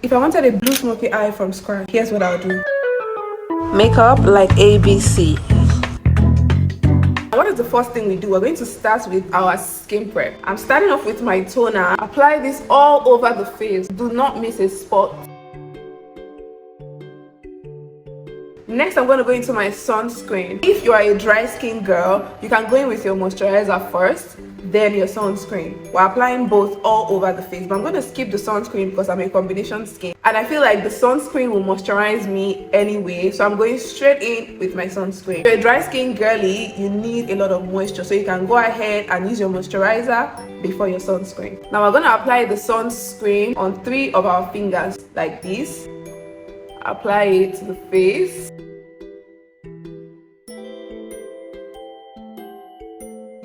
If I wanted a blue smoky eye from scratch, here's what I'll do. Makeup like ABC. What is the first thing we do? We're going to start with our skin prep. I'm starting off with my toner. Apply this all over the face. Do not miss a spot. Next, I'm going to go into my sunscreen. If you are a dry skin girl, you can go in with your moisturizer first, then your sunscreen. We're applying both all over the face, but I'm going to skip the sunscreen because I'm a combination skin. And I feel like the sunscreen will moisturize me anyway, so I'm going straight in with my sunscreen. If you're a dry skin girly, you need a lot of moisture, so you can go ahead and use your moisturizer before your sunscreen. Now we're going to apply the sunscreen on 3 of our fingers like this. Apply it to the face.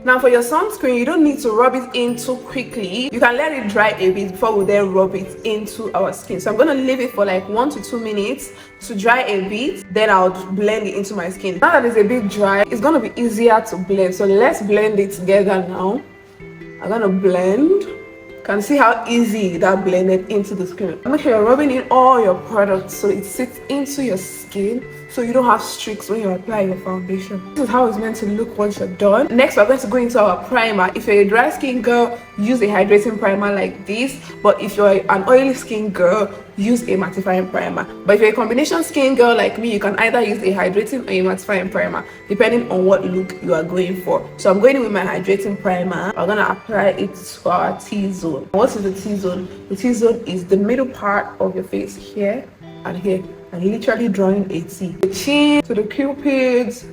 Now for your sunscreen, you don't need to rub it in too quickly. You can let it dry a bit before we then rub it into our skin. So I'm going to leave it for like 1 to 2 minutes to dry a bit, then I'll blend it into my skin. Now that it's a bit dry, it's going to be easier to blend. So let's blend it together now. I'm going to blend. You can see how easy that blended into the skin. Make sure you're rubbing in all your products so it sits into your skin, so you don't have streaks when you apply your foundation. This is how it's meant to look once you're done. Next, we're going to go into our primer. If you're a dry skin girl, use a hydrating primer like this. But if you're an oily skin girl, use a mattifying primer. But if you're a combination skin girl like me, you can either use a hydrating or a mattifying primer, depending on what look you are going for. So I'm going in with my hydrating primer. I'm going to apply it to our T-zone. What is the T-zone? The T-zone is the middle part of your face, here and here, and literally drawing a T. The chin to the cupids,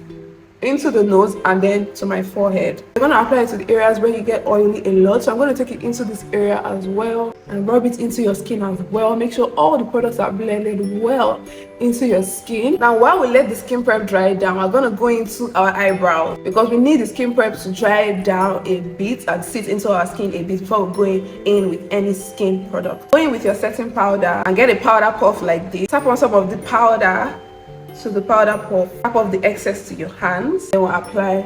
into the nose, and then to my forehead. I'm going to apply it to the areas where you get oily a lot, so I'm going to take it into this area as well and rub it into your skin as well. Make sure all the products are blended well into your skin. Now while we let the skin prep dry down, we're going to go into our eyebrows because we need the skin prep to dry down a bit and sit into our skin a bit before we're going in with any skin product. Go in with your setting powder and get a powder puff like this. Tap on some of the powder to the powder puff, tap off the excess to your hands, then we'll apply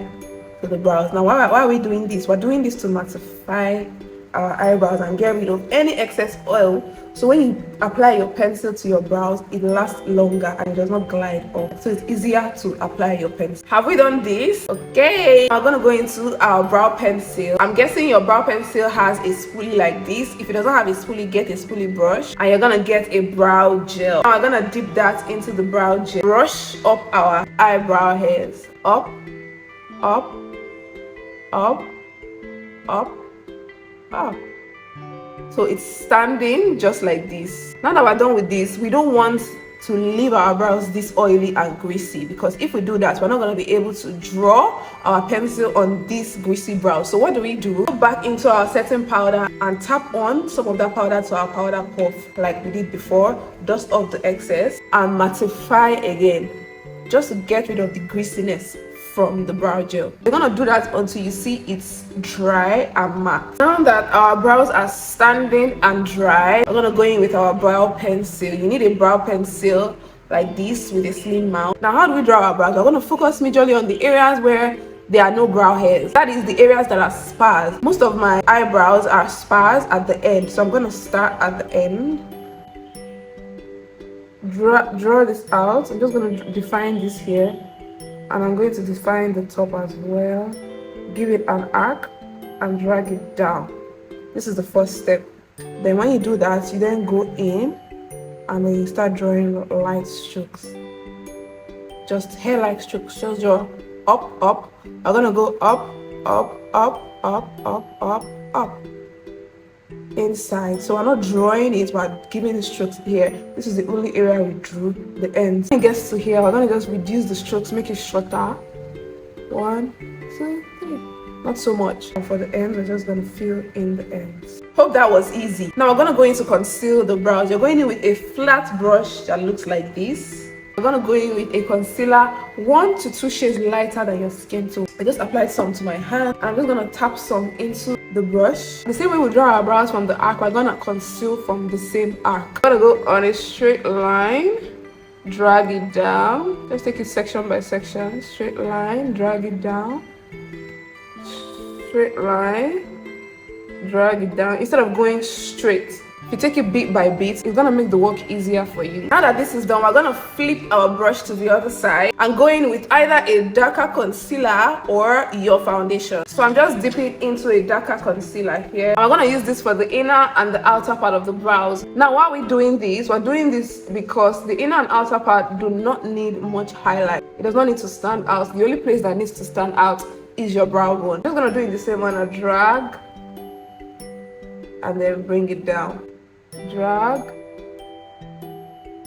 to the brows. Now why are we doing this? We're doing this to mattify our eyebrows and get rid of any excess oil, so when you apply your pencil to your brows, it lasts longer and it does not glide off, so it's easier to apply your pencil. Have we done this? Okay, I'm gonna go into our brow pencil. I'm guessing your brow pencil has a spoolie like this. If it doesn't have a spoolie, get a spoolie brush, and you're gonna get a brow gel. Now I'm gonna dip that into the brow gel. Brush up our eyebrow hairs. Up, up, up, up, up. So it's standing just like this. Now that we're done with this, we don't want to leave our brows this oily and greasy, because if we do that, we're not going to be able to draw our pencil on this greasy brow. So what do? Go back into our setting powder and tap on some of that powder to our powder puff like we did before. Dust off the excess and mattify again, just to get rid of the greasiness from the brow gel. We're gonna do that until you see it's dry and matte. Now that our brows are standing and dry, we're gonna go in with our brow pencil. You need a brow pencil like this with a slim mouth. Now how do we draw our brows? We're gonna focus majorly on the areas where there are no brow hairs. That is the areas that are sparse. Most of my eyebrows are sparse at the end, so I'm gonna start at the end. Draw this out. I'm just gonna define this here, and I'm going to define the top as well. Give it an arc and drag it down. This is the first step. Then when you do that, you then go in and then you start drawing light strokes. Just hair-like strokes. Just draw up, up. I'm gonna go up, up, up, up, up, up, up. Inside. So we're not drawing it, we're giving the strokes here. This is the only area we drew the ends. When it gets to here, we're gonna just reduce the strokes, make it shorter. 1, 2, 3. Not so much. And for the ends, we're just gonna fill in the ends. Hope that was easy. Now we're gonna go in to conceal the brows. You're going in with a flat brush that looks like this. We're gonna go in with a concealer 1 to 2 shades lighter than your skin tone. I just applied some to my hand, and I'm just gonna tap some into the brush. The same way we draw our brows from the arc, we're gonna conceal from the same arc. I'm gonna go on a straight line, drag it down. Just take it section by section. Straight line, drag it down. Straight line, drag it down. Instead of going straight, If you take it bit by bit, it's gonna make the work easier for you. Now that this is done, we're gonna flip our brush to the other side and go in with either a darker concealer or your foundation. So I'm just dipping into a darker concealer here. I'm gonna use this for the inner and the outer part of the brows. Now, why are we doing this? We're doing this because the inner and outer part do not need much highlight. It does not need to stand out. The only place that needs to stand out is your brow bone. I'm just gonna do it the same manner. Drag and then bring it down. Drag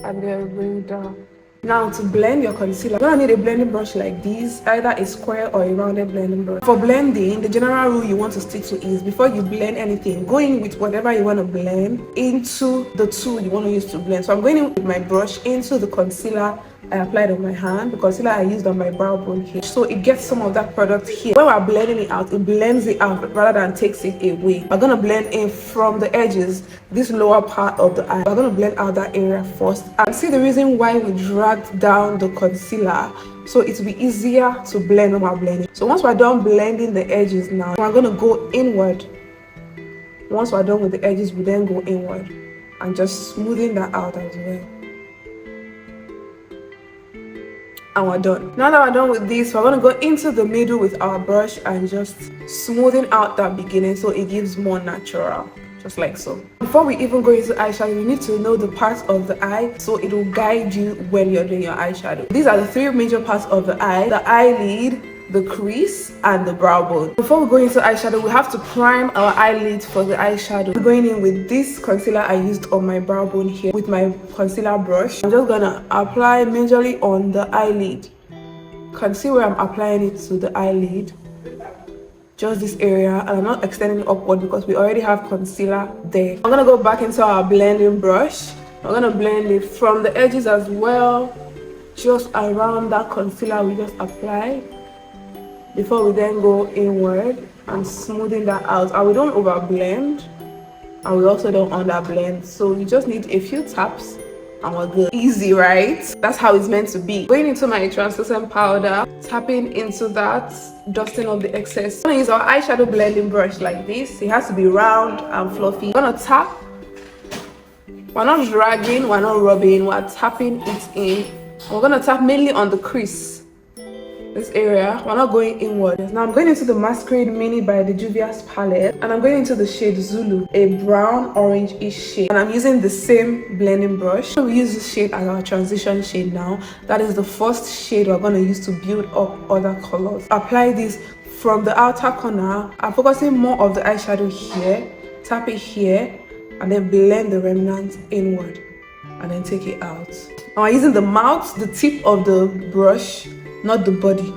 and then bring it down. Now, to blend your concealer, you're gonna need a blending brush like this, either a square or a rounded blending brush. For blending, the general rule you want to stick to is before you blend anything, go in with whatever you want to blend into the tool you want to use to blend. So I'm going in with my brush into the concealer I applied on my hand, the concealer I used on my brow bone here. So it gets some of that product here. When we're blending it out, it blends it out rather than takes it away. We're gonna blend in from the edges, this lower part of the eye. We're gonna blend out that area first. And see the reason why we dragged down the concealer, so it will be easier to blend when we're blending. So once we're done blending the edges now, we're gonna go inward. Once we're done with the edges, we then go inward and just smoothing that out as well. And we're done. Now that we're done with this, we're going to go into the middle with our brush and just smoothing out that beginning so it gives more natural, just like so. Before we even go into eyeshadow, you need to know the parts of the eye so it will guide you when you're doing your eyeshadow. These are the three major parts of the eyelid, the crease, and the brow bone. Before we go into eyeshadow, we have to prime our eyelid for the eyeshadow. I'm going in with this concealer I used on my brow bone here with my concealer brush. I'm just gonna apply majorly on the eyelid. You can see where I'm applying it to the eyelid, just this area, and I'm not extending it upward because we already have concealer there. I'm gonna go back into our blending brush. I'm gonna blend it from the edges as well, just around that concealer we just applied, before we then go inward and smoothing that out. And we don't over blend and we also don't under blend, so you just need a few taps and we're good. Easy, right? That's how it's meant to be. Going into my translucent powder, tapping into that, dusting off the excess. I'm gonna use our eyeshadow blending brush like this. It has to be round and fluffy. I'm gonna tap. We're not dragging, we're not rubbing, we're tapping it in. We're gonna tap mainly on the crease, this area. We're not going inward. Now I'm going into the Masquerade Mini by the Juvia's palette, and I'm going into the shade Zulu, a brown orange-ish shade, and I'm using the same blending brush. So we use this shade as our transition shade now. That is the first shade we're going to use to build up other colors. Apply this from the outer corner. I'm focusing more of the eyeshadow here, tap it here, and then blend the remnants inward and then take it out. Now I'm using the mouth, the tip of the brush, not the body.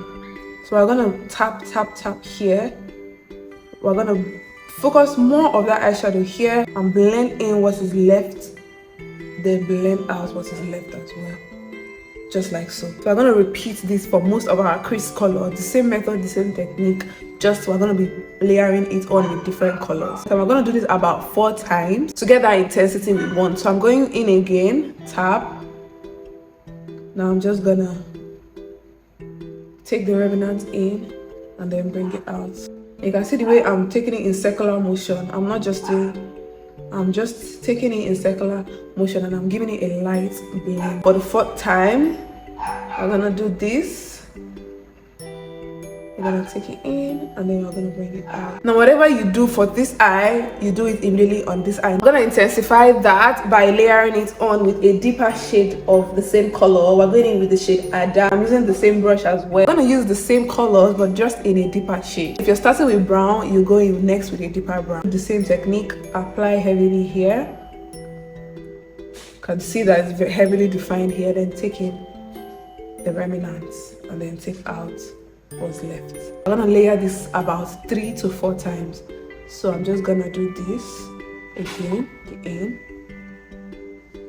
So we're gonna tap here. We're gonna focus more of that eyeshadow here and blend in what is left, then blend out what is left as well, just like so. So we're gonna repeat this for most of our crease color, the same method, the same technique, just we're gonna be layering it on with different colors. So we're gonna do this about 4 times to get that intensity we want. So I'm going in again, tap. Now I'm just gonna take the remnants in and then bring it out. You can see the way I'm taking it in circular motion. I'm just taking it in circular motion and I'm giving it a light blend. For the 4th time, I'm gonna do this. You're gonna take it in and then you're gonna bring it out. Now whatever you do for this eye, you do it immediately on this eye. I'm gonna intensify that by layering it on with a deeper shade of the same color. We're going in with the shade Ada. I'm using the same brush as well. I'm gonna use the same colors but just in a deeper shade. If you're starting with brown, you go in next with a deeper brown. The same technique, apply heavily here. You can see that it's very heavily defined here. Then take in the remnants and then take out what's left. I'm gonna layer this about 3 to 4 times. So I'm just gonna do this again, in,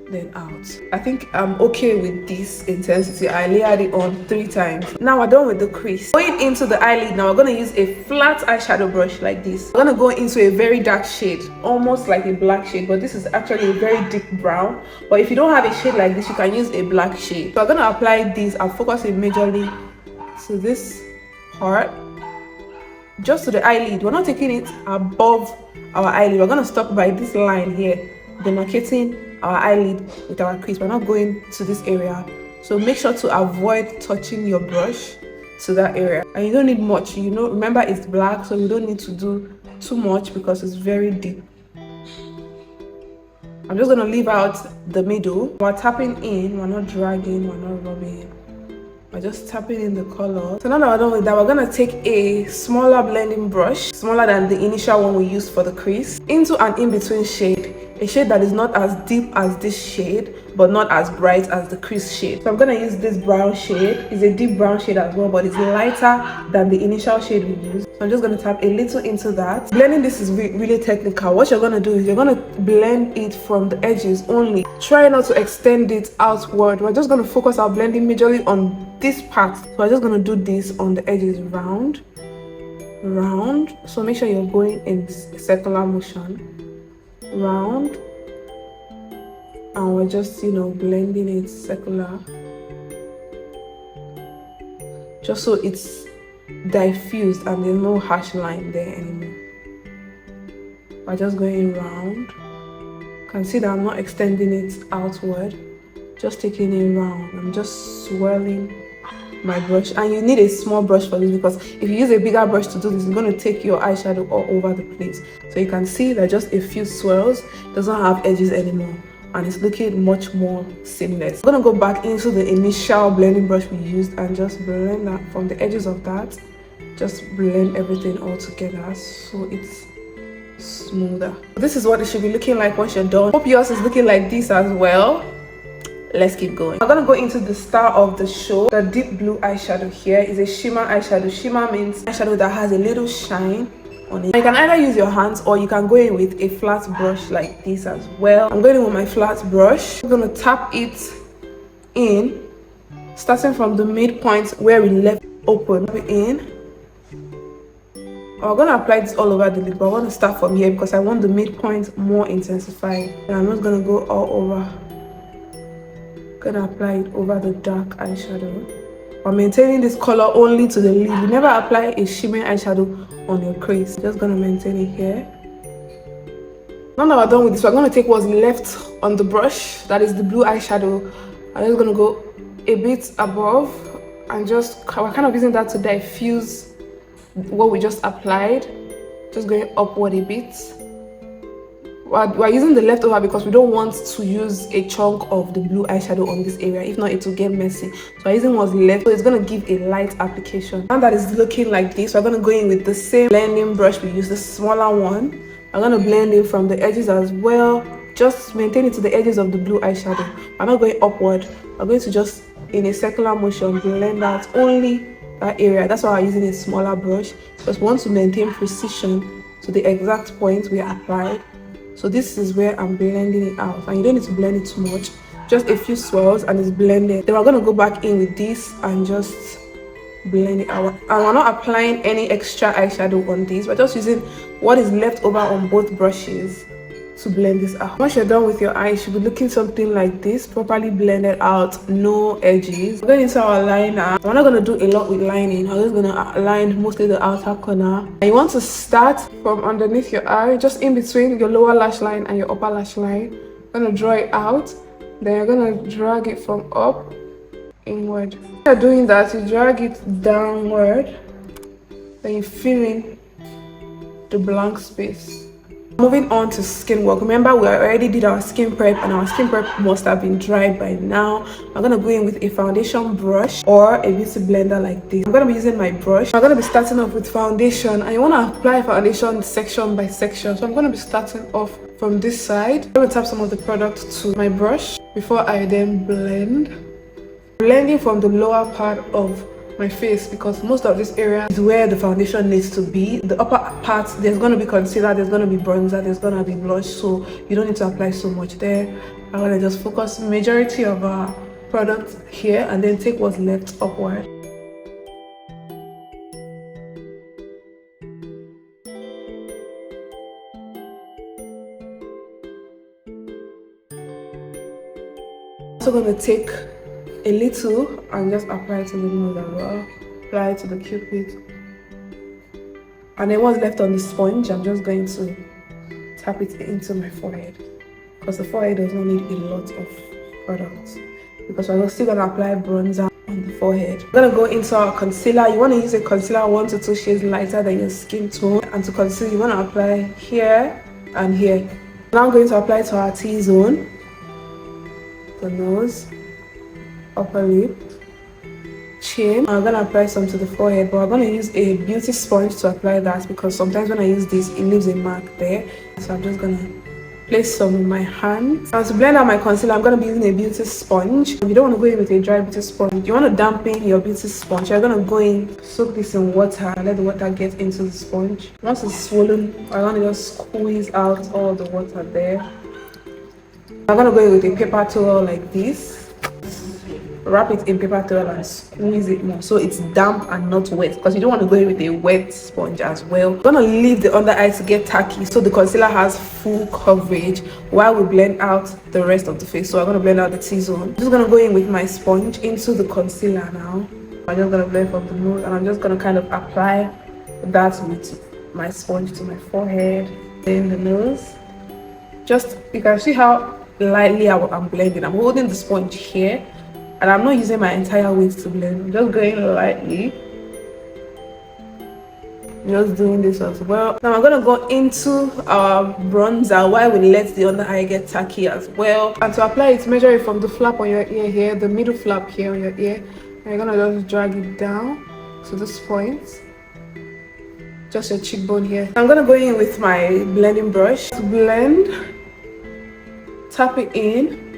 then out. I think I'm okay with this intensity. I layered it on 3 times. Now we're done with the crease. Going into the eyelid now, we're gonna use a flat eyeshadow brush like this. We're gonna go into a very dark shade, almost like a black shade, but this is actually a very deep brown. But if you don't have a shade like this, you can use a black shade. So I'm gonna apply this. I'm focusing majorly to this part, just to the eyelid. We're not taking it above our eyelid. We're gonna stop by this line here demarcating our eyelid with our crease. We're not going to this area, so make sure to avoid touching your brush to that area. And you don't need much, you know, remember it's black, so you don't need to do too much because it's very deep. I'm just gonna leave out the middle. We're tapping in, we're not dragging, we're not rubbing. We're just tapping in the color. So now that we're done with that, we're gonna take a smaller blending brush, smaller than the initial one we used for the crease, into an in-between shade. A shade that is not as deep as this shade, but not as bright as the crease shade. So I'm gonna use this brown shade. It's a deep brown shade as well, but it's lighter than the initial shade we used. So I'm just gonna tap a little into that. Blending this is really technical. What you're gonna do is you're gonna blend it from the edges only. Try not to extend it outward. We're just gonna focus our blending majorly on this part. So I'm just gonna do this on the edges, round. So make sure you're going in circular motion. Round, and we're just, you know, blending it circular, just so it's diffused and there's no harsh line there anymore. We're just going round. You can see that I'm not extending it outward, just taking it round. I'm just swirling my brush, and you need a small brush for this, because if you use a bigger brush to do this, it's going to take your eyeshadow all over the place. So you can see that just a few swirls, doesn't have edges anymore, and it's looking much more seamless. I'm going to go back into the initial blending brush we used and just blend that from the edges of that. Just blend everything all together so it's smoother. This is what it should be looking like once you're done. Hope yours is looking like this as well. Let's keep going. I'm gonna go into the star of the show. The deep blue eyeshadow here is a shimmer eyeshadow. Shimmer means eyeshadow that has a little shine on it. You can either use your hands or you can go in with a flat brush like this as well. I'm going in with my flat brush. I'm gonna tap it in, starting from the midpoint where we left open. In. I'm gonna apply this all over the lid, but I want to start from here because I want the midpoint more intensified. And I'm not gonna go all over. Gonna apply it over the dark eyeshadow. I'm maintaining this color only to the lid. You never apply a shimmering eyeshadow on your crease. Just gonna maintain it here. Now that we're done with this, we're gonna take what's left on the brush, that is the blue eyeshadow. I'm just gonna go a bit above and we're kind of using that to diffuse what we just applied. Just going upward a bit. We're using the leftover because we don't want to use a chunk of the blue eyeshadow on this area. If not, it will get messy. So I'm using what's left. So it's going to give a light application. Now that it's looking like this, we're going to go in with the same blending brush we used, the smaller one. I'm going to blend it from the edges as well. Just maintain it to the edges of the blue eyeshadow. I'm not going upward. I'm going to just, in a circular motion, blend out only that area. That's why I'm using a smaller brush, because we want to maintain precision to the exact point we applied. So this is where I'm blending it out, and you don't need to blend it too much, just a few swirls and it's blended. Then we're going to go back in with this and just blend it out. And we're not applying any extra eyeshadow on this, we're just using what is left over on both brushes to blend this out. Once you're done with your eye, you should be looking something like this, properly blended out, no edges. We're going into our liner. We're not going to do a lot with lining. I'm just going to line mostly the outer corner. And you want to start from underneath your eye, just in between your lower lash line and your upper lash line. You're going to draw it out, then you're going to drag it from up inward. When you're doing that, you drag it downward, then you fill in the blank space. Moving on to skin work. Remember, we already did our skin prep, and our skin prep must have been dried by now. I'm gonna go in with a foundation brush or a beauty blender like this. I'm gonna be using my brush. I'm gonna be starting off with foundation, and you want to apply foundation section by section. So I'm gonna be starting off from this side. I'm gonna tap some of the product to my brush before I then blending from the lower part of my face, because most of this area is where the foundation needs to be. The upper part, there's going to be concealer, there's going to be bronzer, there's going to be blush, so you don't need to apply so much there. I'm going to just focus majority of our product here and then take what's left upward. I'm also going to take a little and just apply it to the nose as well. Apply it to the cupid. And then what's left on the sponge, I'm just going to tap it into my forehead. because the forehead does not need a lot of product, because we're still going to apply bronzer on the forehead. We're going to go into our concealer. You want to use a concealer 1 to 2 shades lighter than your skin tone, and to conceal you want to apply here and here. Now I'm going to apply to our T-zone, the nose, upper lip, chin. I'm going to apply some to the forehead, but I'm going to use a beauty sponge to apply that, because sometimes when I use this it leaves a mark there. So I'm just going to place some in my hand. Now to blend out my concealer, I'm going to be using a beauty sponge. If you don't want to go in with a dry beauty sponge, you want to dampen your beauty sponge. You're going to go in, soak this in water, and let the water get into the sponge. Once it's swollen, I'm going to just squeeze out all the water there. I'm going to go in with a paper towel like this. Wrap it in paper towel and squeeze it more so it's damp and not wet, because you don't want to go in with a wet sponge as well. We're gonna leave the under eye to get tacky so the concealer has full coverage while we blend out the rest of the face. So I'm gonna blend out the T-zone. I'm just gonna go in with my sponge into the concealer now. I'm just gonna blend from the nose, and I'm just gonna kind of apply that with my sponge to my forehead, then the nose. Just, you can see how lightly I'm blending. I'm holding the sponge here, and I'm not using my entire weight to blend. I'm just going lightly. Just doing this as well. Now I'm gonna go into our bronzer while we let the under eye get tacky as well. And to apply it, measure it from the flap on your ear here, the middle flap here on your ear. And you're gonna just drag it down to this point. Just your cheekbone here. I'm gonna go in with my blending brush to blend. Tap it in.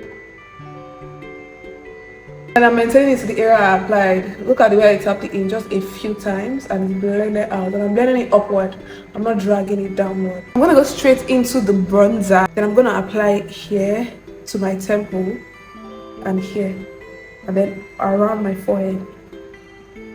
And I'm maintaining it to the area I applied. Look at the way I tapped it in just a few times and blend it out. And I'm blending it upward. I'm not dragging it downward. I'm gonna go straight into the bronzer. Then I'm gonna apply it here to my temple and here, and then around my forehead.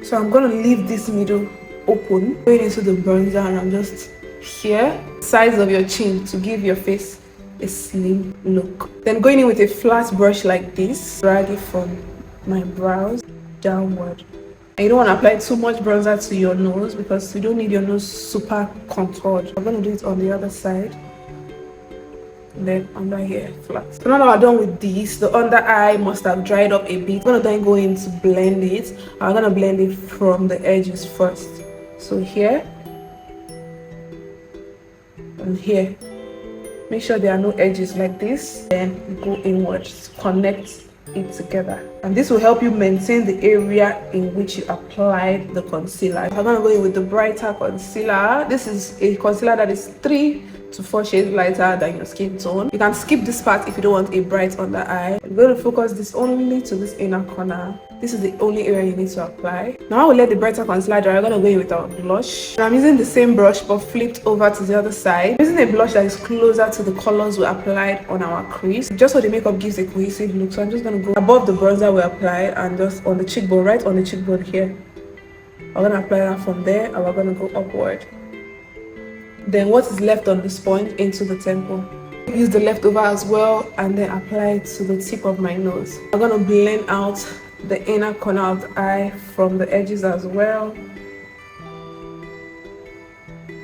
So I'm gonna leave this middle open, going into the bronzer, and I'm just here, size of your chin to give your face a slim look. Then going in with a flat brush like this, drag it from my brows downward. And you don't want to apply too much bronzer to your nose, because you don't need your nose super contoured. I'm going to do it on the other side, and then under here flat. So now that we're done with this, the under eye must have dried up a bit. I'm going to then go in to blend it. I'm going to blend it from the edges first. So here and here. Make sure there are no edges like this. Then go inwards, connect it together, and this will help you maintain the area in which you applied the concealer. I'm gonna go in with the brighter concealer. This is a concealer that is 3 to 4 shades lighter than your skin tone. You can skip this part if you don't want a bright under eye. I'm going to focus this only to this inner corner. This is the only area you need to apply. Now I will let the brighter concealer dry. I'm going to go in with our blush. And I'm using the same brush but flipped over to the other side. I'm using a blush that is closer to the colors we applied on our crease, just so the makeup gives a cohesive look. So I'm just going to go above the bronzer we applied and just on the cheekbone, right on the cheekbone here. I'm going to apply that from there, and we're going to go upward. Then what is left on the sponge into the temple. Use the leftover as well, and then apply it to the tip of my nose. I'm going to blend out the inner corner of the eye from the edges as well.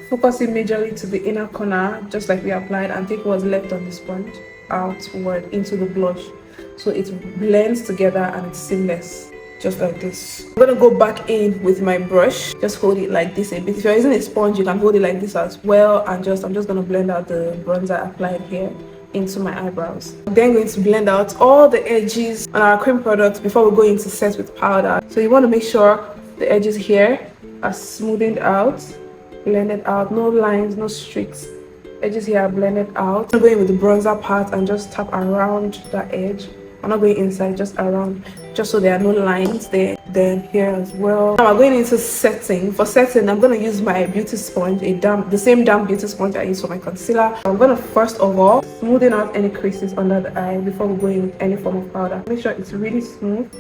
Focusing majorly to the inner corner, just like we applied, and take what's left on the sponge outward into the blush, so it blends together and it's seamless. Just like this. I'm gonna go back in with my brush. Just hold it like this a bit. If you're using a sponge, you can hold it like this as well. And I'm just gonna blend out the bronzer applied here into my eyebrows. I'm then going to blend out all the edges on our cream product before we go into set with powder. So you want to make sure the edges here are smoothed out, blended out, no lines, no streaks. Edges here are blended out. I'm going with the bronzer part and just tap around that edge. I'm not going inside, just around, just so there are no lines there. Then here as well. Now I'm going into setting. For setting, I'm going to use my beauty sponge, the same damp beauty sponge I use for my concealer. I'm going to first of all smoothen out any creases under the eye before we go in with any form of powder. Make sure it's really smooth.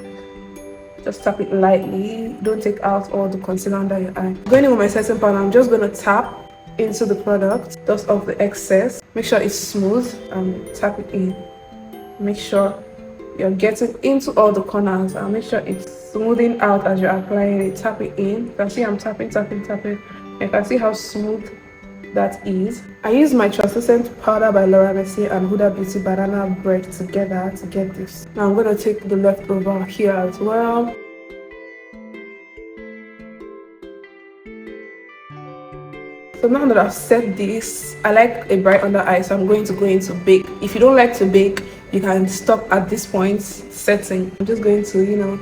Just tap it lightly. Don't take out all the concealer under your eye. Going in with my setting powder, I'm just going to tap into the product, dust off the excess. Make sure it's smooth and tap it in. Make sure you're getting into all the corners, and make sure it's smoothing out as you're applying it. Tap it in. You can see I'm tapping. You can see how smooth that is. I use my translucent powder by Laura Mercier and Huda Beauty banana bread together to get this. Now I'm going to take the leftover here as well. So now that I've set this, I like a bright under eye, so I'm going to go into bake. If you don't like to bake, you can stop at this point setting. I'm just going to,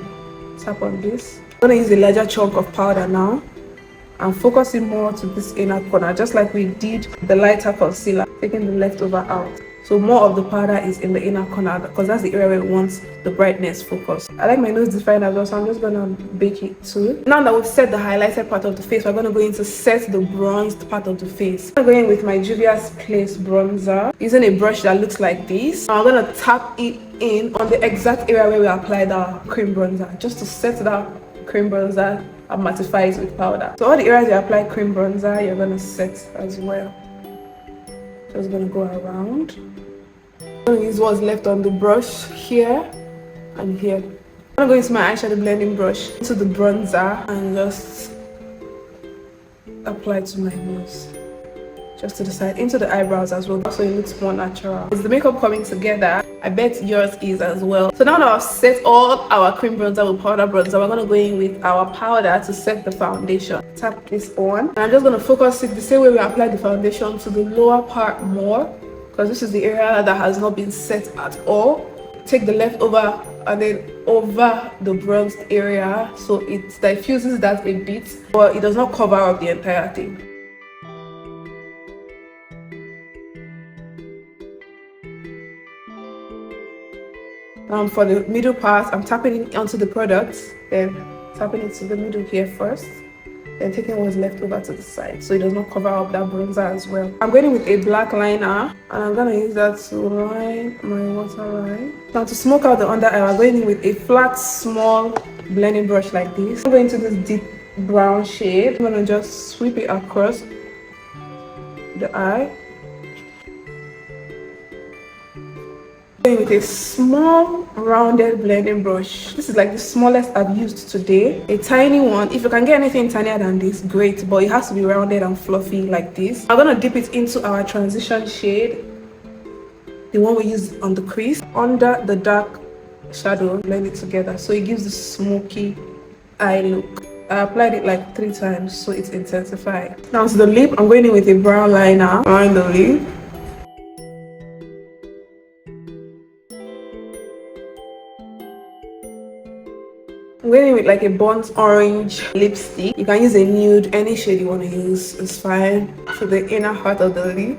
tap on this. I'm going to use a larger chunk of powder now and focus it more to this inner corner, just like we did the lighter concealer, taking the leftover out. So more of the powder is in the inner corner because that's the area where we want the brightness focus. I like my nose defined as well, so I'm just gonna bake it too. Now that we've set the highlighted part of the face, we're gonna go in to set the bronzed part of the face. I'm going with my Juvia's Place bronzer, using a brush that looks like this. I'm gonna tap it in on the exact area where we applied our cream bronzer, just to set that cream bronzer and mattify it with powder. So all the areas you apply cream bronzer, you're gonna set as well. Just gonna go around. I'm gonna use what's left on the brush here and here. I'm gonna go into my eyeshadow blending brush into the bronzer and just apply to my nose, just to the side, into the eyebrows as well, so it looks more natural. Is the makeup coming together? I bet yours is as well. So now that I've set all our cream bronzer with powder bronzer, we're gonna go in with our powder to set the foundation. Tap this on, and I'm just gonna focus it the same way we apply the foundation to the lower part more, because this is the area that has not been set at all. Take the leftover and then over the bronzed area, so it diffuses that a bit, but it does not cover up the entire thing. For the middle part, I'm tapping it onto the product, then tapping it to the middle here first, then taking what's left over to the side so it does not cover up that bronzer as well. I'm going in with a black liner and I'm going to use that to line my waterline. Now to smoke out the under eye, I'm going in with a flat, small blending brush like this. I'm going to this deep brown shade. I'm going to just sweep it across the eye. With a small rounded blending brush. This is like the smallest I've used today. A tiny one. If you can get anything tinier than this, great, but it has to be rounded and fluffy like this. I'm gonna dip it into our transition shade, the one we use on the crease, under the dark shadow. Blend it together so it gives the smoky eye look. I applied it like 3 times so it's intensified. Now to the lip, I'm going in with a brown liner around the lip. I'm going in with like a burnt orange lipstick. You can use a nude, any shade you want to use is fine, for the inner part of the lip.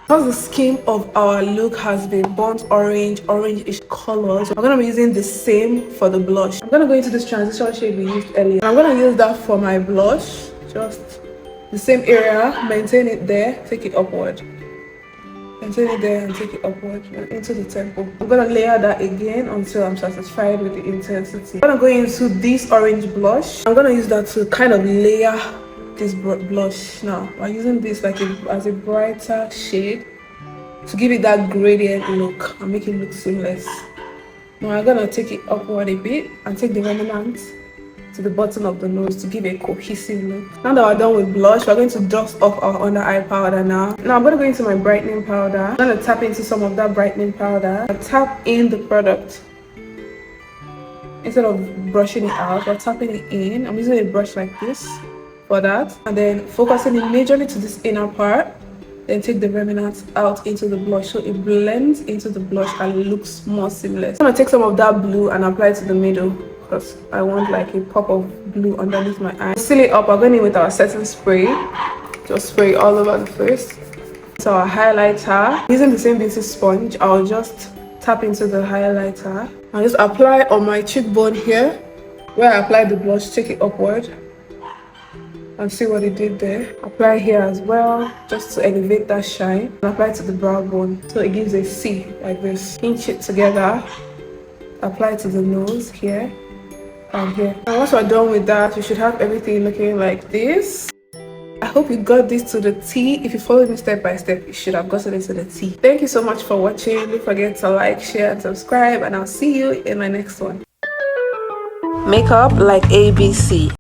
Because the skin of our look has been burnt orange-ish colors, I'm going to be using the same for the blush. I'm going to go into this transition shade we used earlier. I'm going to use that for my blush, just the same area, maintain it there, take it upward. Maintain it there and take it upward into the temple. I'm going to layer that again until I'm satisfied with the intensity. I'm going to go into this orange blush. I'm going to use that to kind of layer this blush. Now I'm using this like as a brighter shade to give it that gradient look and make it look seamless. Now I'm going to take it upward a bit and take the remnant to the bottom of the nose to give a cohesive look. Now that we're done with blush, we're going to dust off our under eye powder now. Now I'm going to go into my brightening powder. I'm going to tap into some of that brightening powder. I tap in the product. Instead of brushing it out, we're tapping it in. I'm using a brush like this for that. And then focusing it majorly to this inner part. Then take the remnants out into the blush so it blends into the blush and looks more seamless. I'm going to take some of that blue and apply it to the middle, because I want like a pop of blue underneath my eye. Seal it up. We're going in with our setting spray. Just spray it all over the face. So our highlighter, using the same beauty sponge, I'll just tap into the highlighter. I'll just apply on my cheekbone here where I applied the blush. Take it upward and see what it did there. Apply here as well, just to elevate that shine, and apply to the brow bone so it gives a C like this. Pinch it together, apply to the nose here and here. And once we're done with that, you should have everything looking like this. I hope you got this to the T. If you followed me step by step, you should have gotten it to the T. Thank you so much for watching. Don't forget to like, share and subscribe, and I'll see you in my next one. Makeup like ABC.